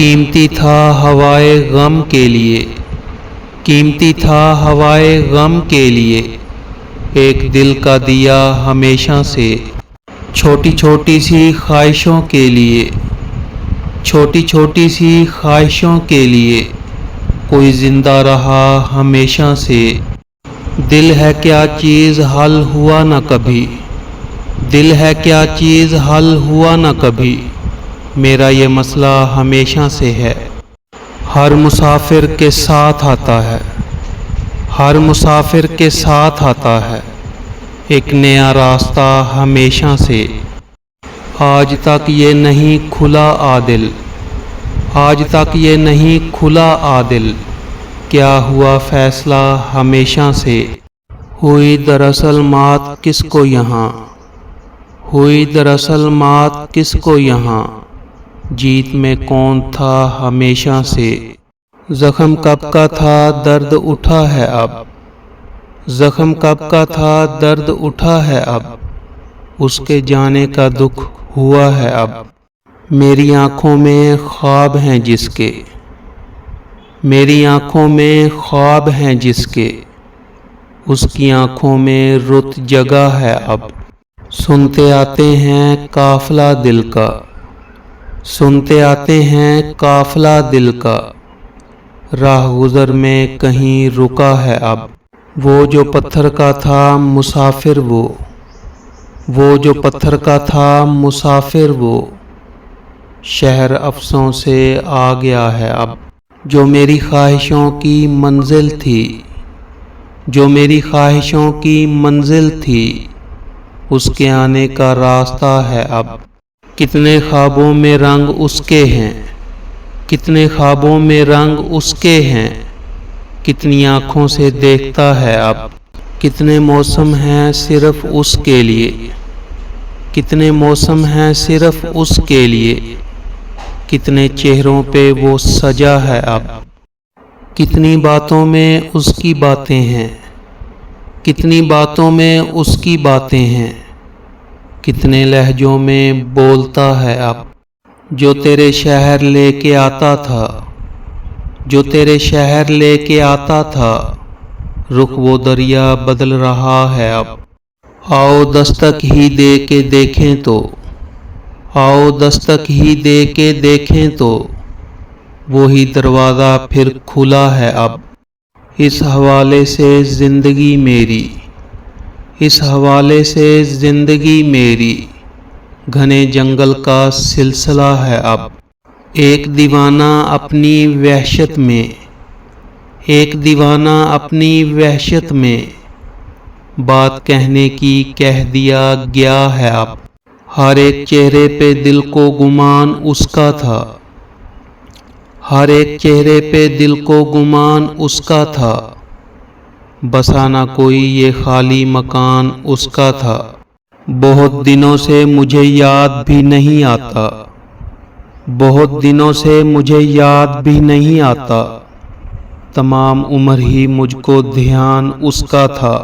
قیمتی تھا ہوائے غم کے لیے، قیمتی تھا ہوائے غم کے لیے، ایک دل کا دیا ہمیشہ سے، چھوٹی چھوٹی سی خواہشوں کے لیے، چھوٹی چھوٹی سی خواہشوں کے لیے کوئی زندہ رہا ہمیشہ سے۔ دل ہے کیا چیز حل ہوا نہ کبھی، دل ہے کیا چیز حل ہوا نہ کبھی، میرا یہ مسئلہ ہمیشہ سے ہے۔ ہر مسافر کے ساتھ آتا ہے، ہر مسافر کے ساتھ آتا ہے ایک نیا راستہ ہمیشہ سے۔ آج تک یہ نہیں کھلا عادل، آج تک یہ نہیں کھلا عادل، کیا ہوا فیصلہ ہمیشہ سے۔ ہوئی دراصل مات کس کو یہاں، ہوئی دراصل مات کس کو یہاں، جیت میں کون تھا ہمیشہ سے۔ زخم کب کا تھا درد اٹھا ہے اب، زخم کب کا تھا درد اٹھا ہے اب، اس کے جانے کا دکھ ہوا ہے اب۔ میری آنکھوں میں خواب ہیں جس کے، میری آنکھوں میں خواب ہیں جس کے، اس کی آنکھوں میں رت جگہ ہے اب۔ سنتے آتے ہیں قافلہ دل کا، سنتے آتے ہیں قافلہ دل کا، راہ گزر میں کہیں رکا ہے اب۔ وہ جو پتھر کا تھا مسافر وہ جو پتھر کا تھا مسافر وہ، شہر افسوں سے آ گیا ہے اب۔ جو میری خواہشوں کی منزل تھی، جو میری خواہشوں کی منزل تھی، اس کے آنے کا راستہ ہے اب۔ کتنے خوابوں میں رنگ اس کے ہیں، کتنے خوابوں میں رنگ اس کے ہیں، کتنی آنکھوں سے دیکھتا ہے اب۔ کتنے موسم ہیں صرف اس کے لیے، کتنے موسم ہیں صرف اس کے لیے، کتنے چہروں پہ وہ سجا ہے اب۔ کتنی باتوں میں اس کی باتیں ہیں، کتنی باتوں میں اس کی باتیں ہیں، کتنے لہجوں میں بولتا ہے اب۔ جو تیرے شہر لے کے آتا تھا، جو تیرے شہر لے کے آتا تھا، رخ وہ دریا بدل رہا ہے اب۔ آؤ دستک ہی دے کے دیکھیں تو، آؤ دستک ہی دے کے دیکھیں تو، وہی دروازہ پھر کھلا ہے اب۔ اس حوالے سے زندگی میری، اس حوالے سے زندگی میری، گھنے جنگل کا سلسلہ ہے اب۔ ایک دیوانہ اپنی وحشت میں، ایک دیوانہ اپنی وحشت میں، بات کہنے کی کہہ دیا گیا ہے اب۔ ہر ایک چہرے پہ دل کو گمان اس کا تھا، ہر ایک چہرے پہ دل کو گمان اس کا تھا، بسا نہ کوئی یہ خالی مکان اس کا تھا۔ بہت دنوں سے مجھے یاد بھی نہیں آتا، بہت دنوں سے مجھے یاد بھی نہیں آتا، تمام عمر ہی مجھ کو دھیان اس کا تھا۔